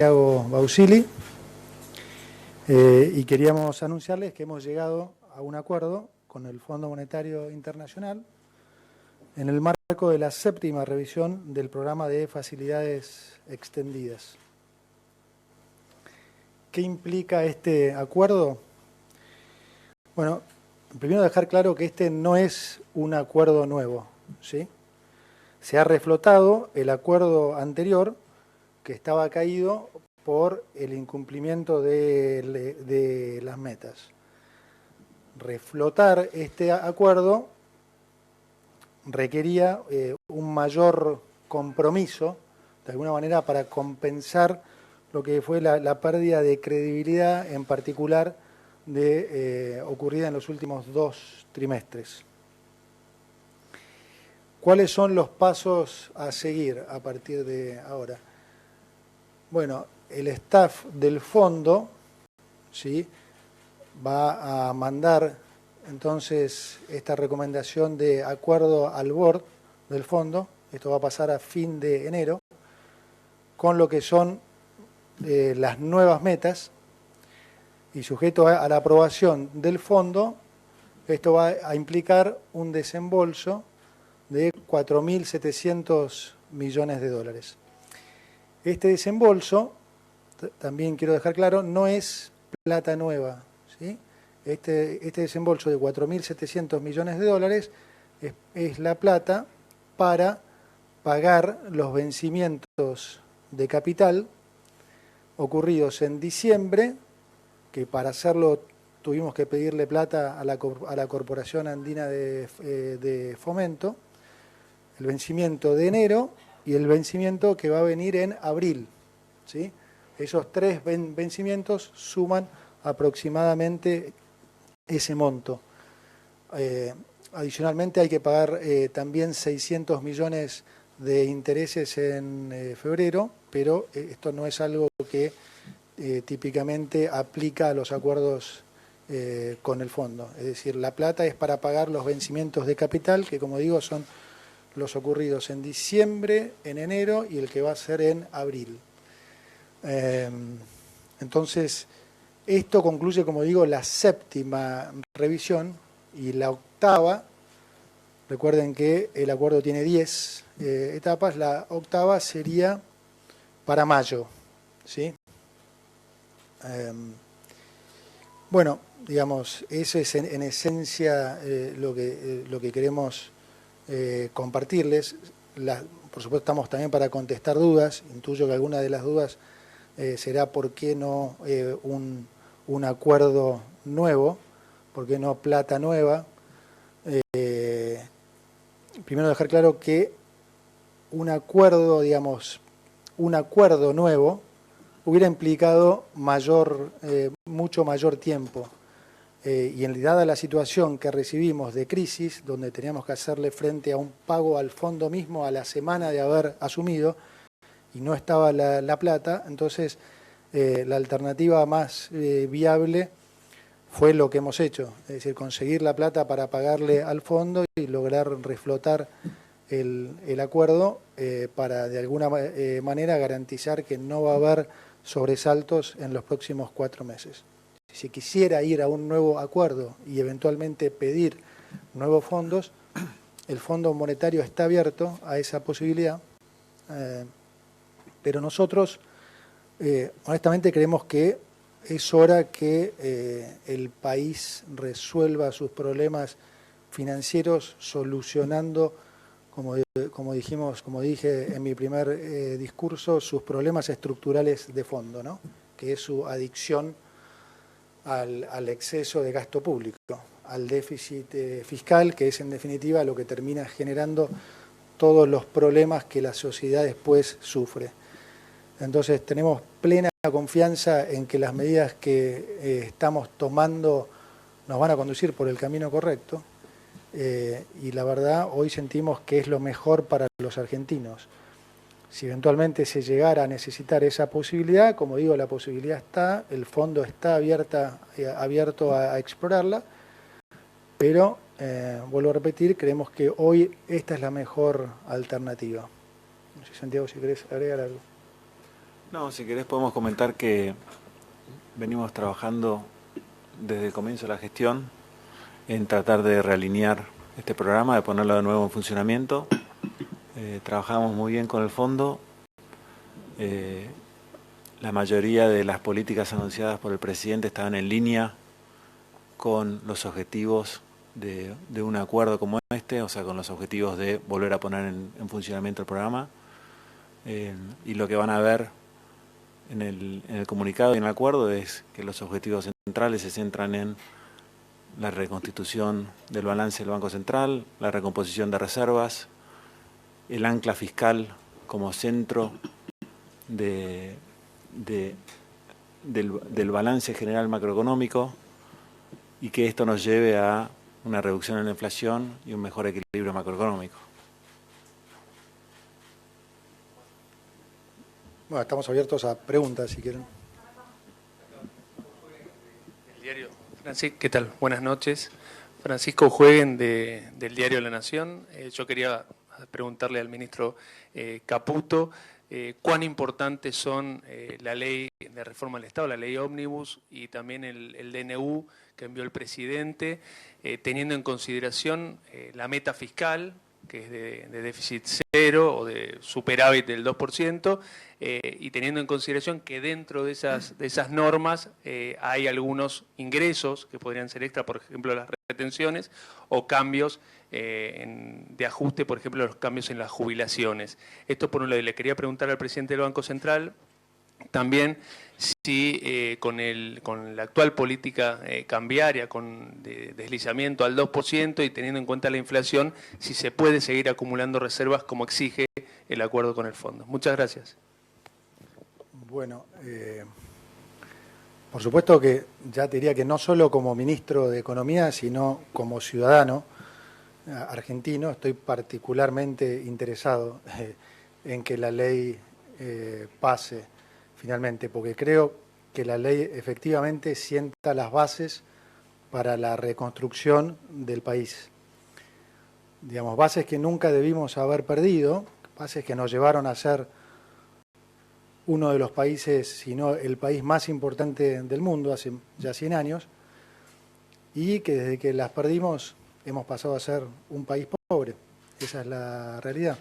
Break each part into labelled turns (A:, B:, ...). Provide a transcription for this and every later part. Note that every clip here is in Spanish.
A: Santiago Bausili, y queríamos anunciarles que hemos llegado a un acuerdo con el Fondo Monetario Internacional en el marco de la 7ª revisión del programa de facilidades extendidas. ¿Qué implica este acuerdo? Bueno, primero dejar claro que este no es un acuerdo nuevo, ¿sí? Se ha reflotado el acuerdo anterior que estaba caído por el incumplimiento de las metas. Reflotar este acuerdo requería un mayor compromiso, de alguna manera, para compensar lo que fue la pérdida de credibilidad, en particular ocurrida en los últimos 2 trimestres. ¿Cuáles son los pasos a seguir a partir de ahora? Bueno, el staff del fondo, ¿sí?, va a mandar entonces esta recomendación de acuerdo al board del fondo. Esto va a pasar a fin de enero, con lo que son las nuevas metas, y sujeto a la aprobación del fondo, esto va a implicar un desembolso de 4.700 millones de dólares. Este desembolso, también quiero dejar claro, no es plata nueva, ¿sí? Este desembolso de 4.700 millones de dólares es la plata para pagar los vencimientos de capital ocurridos en diciembre, que para hacerlo tuvimos que pedirle plata a la Corporación Andina de Fomento, el vencimiento de enero y el vencimiento que va a venir en abril, ¿sí? Esos 3 vencimientos suman aproximadamente ese monto. Adicionalmente hay que pagar también 600 millones de intereses en febrero, pero esto no es algo que típicamente aplica a los acuerdos con el fondo. Es decir, la plata es para pagar los vencimientos de capital, que como digo son los ocurridos en diciembre, en enero y el que va a ser en abril. Entonces, esto concluye, como digo, la 7ª revisión, y la 8ª, recuerden que el acuerdo tiene 10 etapas, la 8ª sería para mayo, ¿sí? Bueno, digamos, eso es en esencia lo que queremos compartirles. Por supuesto, estamos también para contestar dudas. Intuyo que alguna de las dudas será por qué no un acuerdo nuevo, por qué no plata nueva. Primero dejar claro que un acuerdo, digamos, un acuerdo nuevo hubiera implicado mucho mayor tiempo. Y en dada la situación que recibimos de crisis, donde teníamos que hacerle frente a un pago al fondo mismo a la semana de haber asumido, y no estaba la plata, entonces la alternativa más viable fue lo que hemos hecho, es decir, conseguir la plata para pagarle al fondo y lograr reflotar el acuerdo para de alguna manera garantizar que no va a haber sobresaltos en los próximos 4 meses. Si se quisiera ir a un nuevo acuerdo y eventualmente pedir nuevos fondos, el Fondo Monetario está abierto a esa posibilidad, pero nosotros honestamente creemos que es hora que el país resuelva sus problemas financieros solucionando, como dije en mi primer discurso, sus problemas estructurales de fondo, ¿no?, que es su adicción al exceso de gasto público, al déficit fiscal, que es en definitiva lo que termina generando todos los problemas que la sociedad después sufre. Entonces tenemos plena confianza en que las medidas que estamos tomando nos van a conducir por el camino correcto, y la verdad hoy sentimos que es lo mejor para los argentinos. Si eventualmente se llegara a necesitar esa posibilidad, como digo, la posibilidad está, el fondo está abierto a explorarla, pero, vuelvo a repetir, creemos que hoy esta es la mejor alternativa. No sé, Santiago, si querés agregar algo.
B: No, si querés podemos comentar que venimos trabajando desde el comienzo de la gestión en tratar de realinear este programa, de ponerlo de nuevo en funcionamiento. Trabajamos muy bien con el fondo. La mayoría de las políticas anunciadas por el presidente estaban en línea con los objetivos de un acuerdo como este, o sea, con los objetivos de volver a poner en funcionamiento el programa. Y lo que van a ver en el comunicado y en el acuerdo es que los objetivos centrales se centran en la reconstitución del balance del Banco Central, la recomposición de reservas, el ancla fiscal como centro del balance general macroeconómico, y que esto nos lleve a una reducción en la inflación y un mejor equilibrio macroeconómico.
A: Bueno, estamos abiertos a preguntas, si quieren.
C: El diario, Francisco, ¿qué tal? Buenas noches. Francisco Jueguen del diario La Nación. Yo quería preguntarle al ministro Caputo cuán importantes son la ley de reforma del Estado, la ley ómnibus y también el DNU que envió el presidente, teniendo en consideración la meta fiscal, que es de déficit cero o de superávit del 2%, y teniendo en consideración que dentro de esas normas hay algunos ingresos que podrían ser extra, por ejemplo las retenciones, o cambios de ajuste, por ejemplo los cambios en las jubilaciones. Esto por un lado. Y le quería preguntar al presidente del Banco Central también si con la actual política cambiaria, con deslizamiento al 2% y teniendo en cuenta la inflación, si se puede seguir acumulando reservas como exige el acuerdo con el fondo. Muchas gracias.
A: Bueno, por supuesto que ya te diría que no solo como ministro de Economía, sino como ciudadano argentino, estoy particularmente interesado en que la ley pase finalmente, porque creo que la ley efectivamente sienta las bases para la reconstrucción del país. Digamos, bases que nunca debimos haber perdido, bases que nos llevaron a ser uno de los países, si no el país más importante del mundo hace ya 100 años, y que desde que las perdimos hemos pasado a ser un país pobre. Esa es la realidad.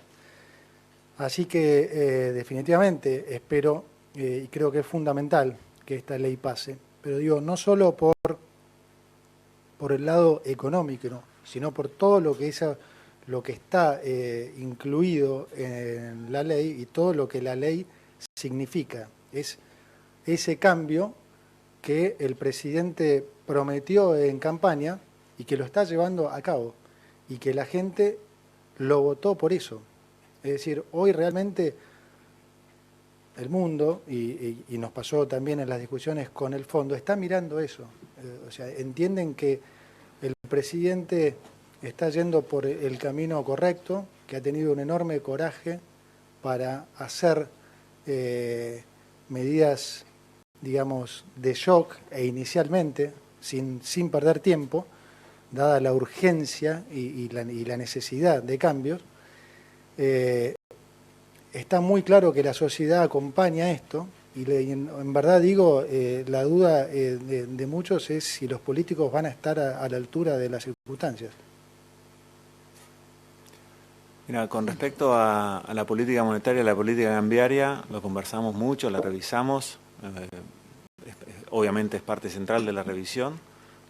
A: Así que definitivamente espero y creo que es fundamental que esta ley pase, pero digo, no solo por el lado económico, ¿no?, sino por todo lo que está incluido en la ley y todo lo que la ley significa. Es ese cambio que el presidente prometió en campaña y que lo está llevando a cabo y que la gente lo votó por eso. Es decir, hoy realmente el mundo, y nos pasó también en las discusiones con el fondo, está mirando eso. O sea, entienden que el presidente está yendo por el camino correcto, que ha tenido un enorme coraje para hacer medidas, digamos, de shock e inicialmente, sin perder tiempo, dada la urgencia y la necesidad de cambios. Está muy claro que la sociedad acompaña esto y en verdad digo, la duda de muchos es si los políticos van a estar a la altura de las circunstancias.
B: Mira, con respecto a la política monetaria, la política cambiaria, lo conversamos mucho, la revisamos, obviamente es parte central de la revisión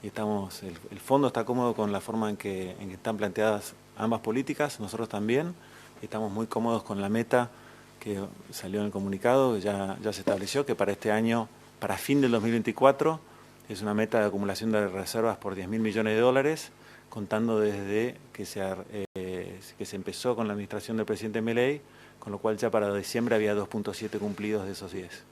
B: y el fondo está cómodo con la forma en que están planteadas ambas políticas, nosotros también. Estamos muy cómodos con la meta que salió en el comunicado, que ya se estableció, que para este año, para fin del 2024, es una meta de acumulación de reservas por 10.000 millones de dólares, contando desde que se empezó con la administración del presidente Milei, con lo cual ya para diciembre había 2.7 cumplidos de esos 10.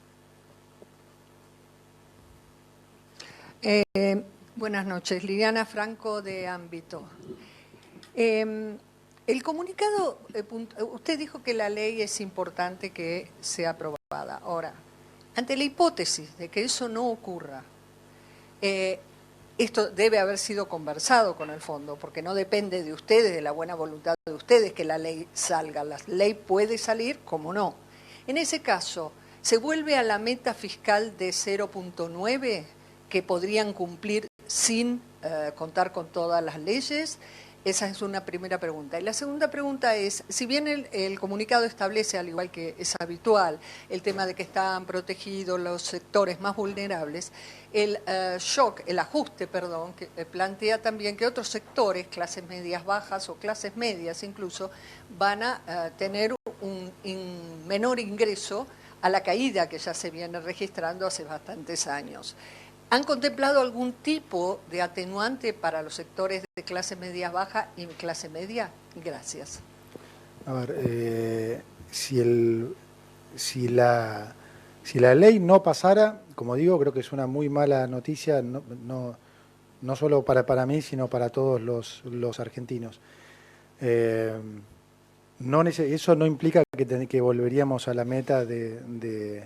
D: Buenas noches, Liliana Franco de Ámbito. El comunicado, usted dijo que la ley es importante que sea aprobada. Ahora, ante la hipótesis de que eso no ocurra, esto debe haber sido conversado con el fondo, porque no depende de ustedes, de la buena voluntad de ustedes, que la ley salga. La ley puede salir, como no. En ese caso, ¿Se vuelve a la meta fiscal de 0,9 que podrían cumplir sin contar con todas las leyes? Esa es una primera pregunta. Y la segunda pregunta es, si bien el comunicado establece, al igual que es habitual, el tema de que están protegidos los sectores más vulnerables, el ajuste, que plantea también que otros sectores, clases medias bajas o clases medias incluso, van a tener un menor ingreso a la caída que ya se viene registrando hace bastantes años. ¿Han contemplado algún tipo de atenuante para los sectores de clase media baja y clase media? Gracias.
A: A ver, si la ley no pasara, como digo, creo que es una muy mala noticia, no solo para mí, sino para todos los argentinos. Eso no implica que volveríamos a la meta de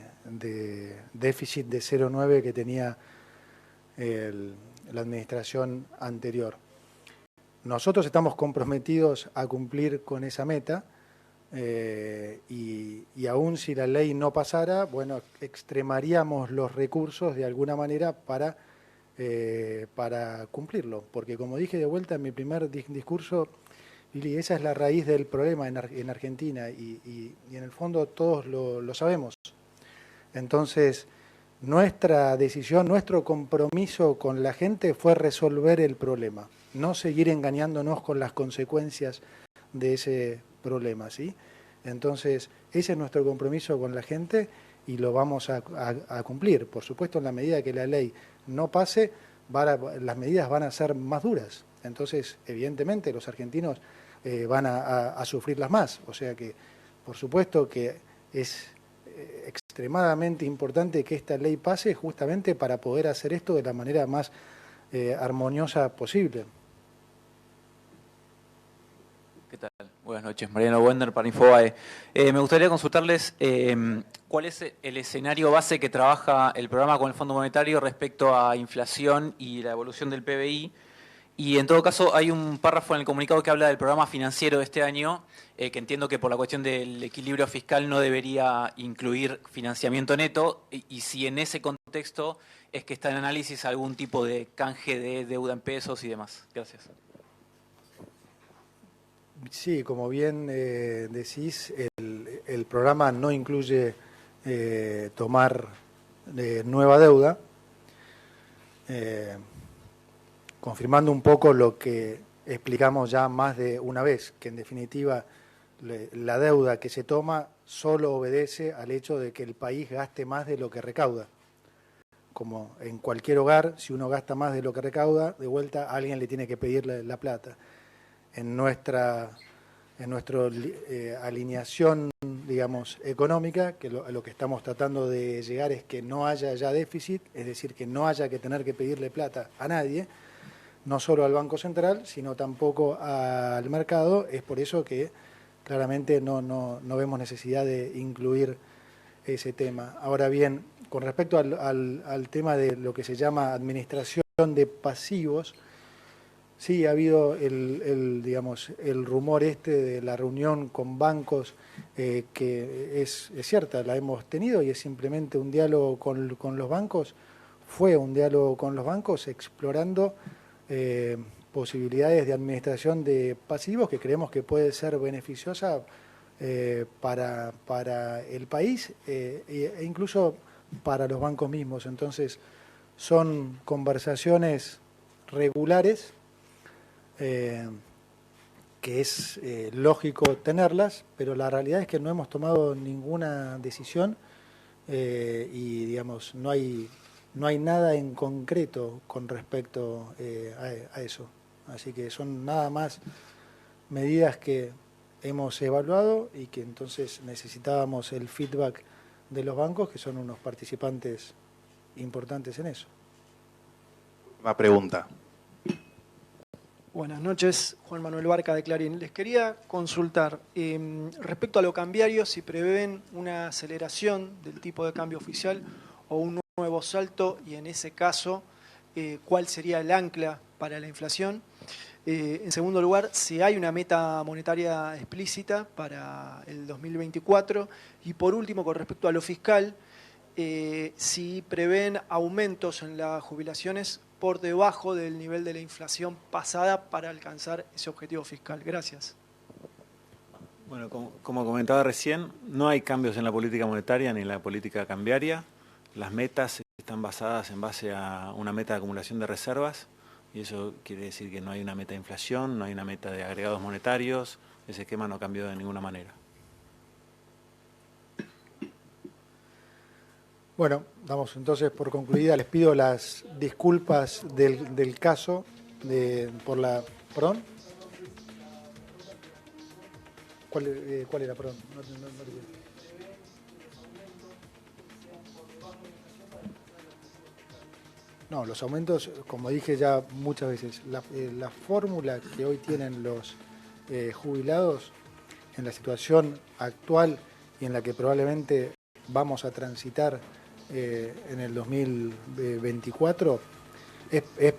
A: déficit de 0,9 que tenía la administración anterior. Nosotros estamos comprometidos a cumplir con esa meta y aún si la ley no pasara, bueno, extremaríamos los recursos de alguna manera para cumplirlo. Porque como dije de vuelta en mi primer discurso, Lili, esa es la raíz del problema en Argentina y en el fondo todos lo sabemos. Entonces, nuestra decisión, nuestro compromiso con la gente fue resolver el problema, no seguir engañándonos con las consecuencias de ese problema, ¿sí? Entonces, ese es nuestro compromiso con la gente y lo vamos a cumplir. Por supuesto, en la medida que la ley no pase, las medidas van a ser más duras. Entonces, evidentemente, los argentinos van a sufrirlas más. O sea que, por supuesto que es extremadamente importante que esta ley pase justamente para poder hacer esto de la manera más armoniosa posible.
E: ¿Qué tal? Buenas noches, Mariano Wender para Infobae. Me gustaría consultarles cuál es el escenario base que trabaja el programa con el Fondo Monetario respecto a inflación y la evolución del PBI. Y en todo caso hay un párrafo en el comunicado que habla del programa financiero de este año, que entiendo que por la cuestión del equilibrio fiscal no debería incluir financiamiento neto, y si en ese contexto es que está en análisis algún tipo de canje de deuda en pesos y demás. Gracias.
A: Sí, como bien decís, el programa no incluye tomar nueva deuda, confirmando un poco lo que explicamos ya más de una vez, que en definitiva la deuda que se toma solo obedece al hecho de que el país gaste más de lo que recauda. Como en cualquier hogar, si uno gasta más de lo que recauda, de vuelta a alguien le tiene que pedir la plata. En nuestra alineación, digamos, económica, que lo que estamos tratando de llegar es que no haya ya déficit, es decir, que no haya que tener que pedirle plata a nadie, no solo al Banco Central, sino tampoco al mercado. Es por eso que claramente no vemos necesidad de incluir ese tema. Ahora bien, con respecto al tema de lo que se llama administración de pasivos, sí, ha habido el rumor de la reunión con bancos, que es cierta, la hemos tenido y es simplemente un diálogo con los bancos. Fue un diálogo con los bancos explorando posibilidades de administración de pasivos que creemos que puede ser beneficiosa para el país e incluso para los bancos mismos. Entonces, son conversaciones regulares que es lógico tenerlas, pero la realidad es que no hemos tomado ninguna decisión y, digamos, no hay nada en concreto con respecto a eso. Así que son nada más medidas que hemos evaluado y que entonces necesitábamos el feedback de los bancos, que son unos participantes importantes en eso.
F: Una pregunta.
G: Buenas noches, Juan Manuel Barca de Clarín. Les quería consultar, respecto a lo cambiario, si prevén una aceleración del tipo de cambio oficial o un nuevo salto, y en ese caso, ¿cuál sería el ancla para la inflación? En segundo lugar, si hay una meta monetaria explícita para el 2024. Y por último, con respecto a lo fiscal, si prevén aumentos en las jubilaciones por debajo del nivel de la inflación pasada para alcanzar ese objetivo fiscal. Gracias.
B: Bueno, como comentaba recién, no hay cambios en la política monetaria ni en la política cambiaria. Las metas están basadas en base a una meta de acumulación de reservas y eso quiere decir que no hay una meta de inflación, no hay una meta de agregados monetarios. Ese esquema no cambió de ninguna manera.
A: Bueno, damos entonces por concluida. Les pido las disculpas del caso por la... ¿Perdón? ¿Cuál era? Perdón. No, los aumentos, como dije ya muchas veces, la fórmula que hoy tienen los jubilados en la situación actual y en la que probablemente vamos a transitar en el 2024 es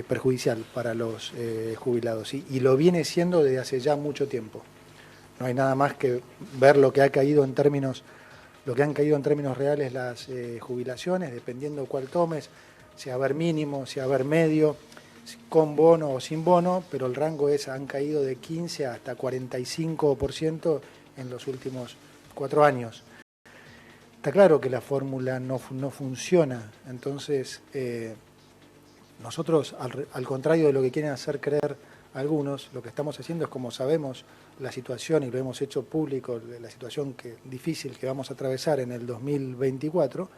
A: perjudicial para los jubilados, ¿sí? Y lo viene siendo desde hace ya mucho tiempo. No hay nada más que ver lo que han caído en términos reales las jubilaciones, dependiendo cuál tomes, si haber mínimo, si haber medio, con bono o sin bono, pero el rango han caído de 15 hasta 45% en los últimos 4 años. Está claro que la fórmula no funciona, entonces nosotros, al contrario de lo que quieren hacer creer algunos, lo que estamos haciendo es, como sabemos la situación, y lo hemos hecho público, la situación difícil que vamos a atravesar en el 2024,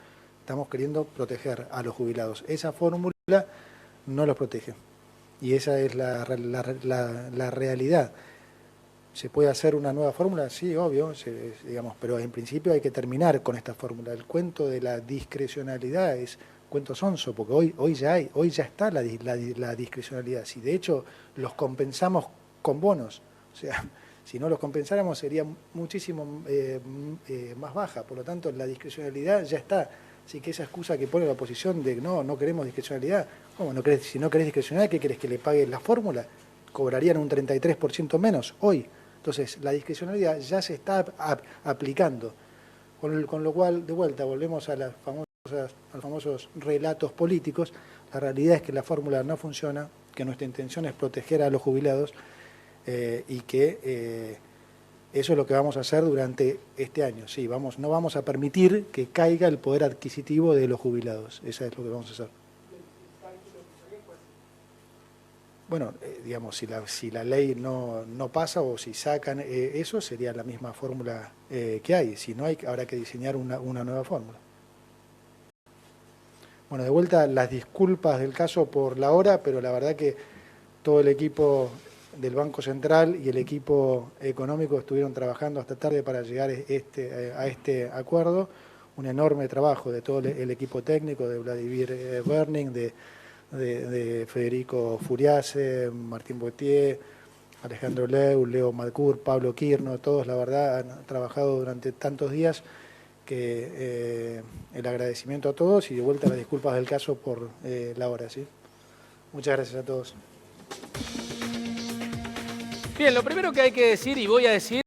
A: estamos queriendo proteger a los jubilados. Esa fórmula no los protege, y esa es la realidad. ¿Se puede hacer una nueva fórmula? Sí, obvio, digamos, pero en principio hay que terminar con esta fórmula. El cuento de la discrecionalidad es cuento sonso, porque hoy ya está la discrecionalidad. Si de hecho los compensamos con bonos, o sea, si no los compensáramos sería muchísimo más baja, por lo tanto la discrecionalidad ya está. Así que esa excusa que pone la oposición de no queremos discrecionalidad, ¿cómo no querés? Si no querés discrecionalidad, ¿qué querés que le pague la fórmula? Cobrarían un 33% menos hoy. Entonces, la discrecionalidad ya se está aplicando, con lo cual, de vuelta, volvemos a los famosos relatos políticos. La realidad es que la fórmula no funciona, que nuestra intención es proteger a los jubilados y que eso es lo que vamos a hacer durante este año. Sí, no vamos a permitir que caiga el poder adquisitivo de los jubilados. Eso es lo que vamos a hacer. Bueno, digamos, si la ley no pasa o si sacan eso, sería la misma fórmula que hay. Si no hay, habrá que diseñar una nueva fórmula. Bueno, de vuelta, las disculpas del caso por la hora, pero la verdad que todo el equipo del Banco Central y el equipo económico estuvieron trabajando hasta tarde para llegar a este acuerdo. Un enorme trabajo de todo el equipo técnico, de Vladimir Berning, de Federico Furiase, Martín Botier, Alejandro Leo Madcur, Pablo Quirno, todos la verdad han trabajado durante tantos días que el agradecimiento a todos y de vuelta las disculpas del caso por la hora, ¿sí? Muchas gracias a todos.
H: Bien, lo primero que hay que decir, y voy a decir,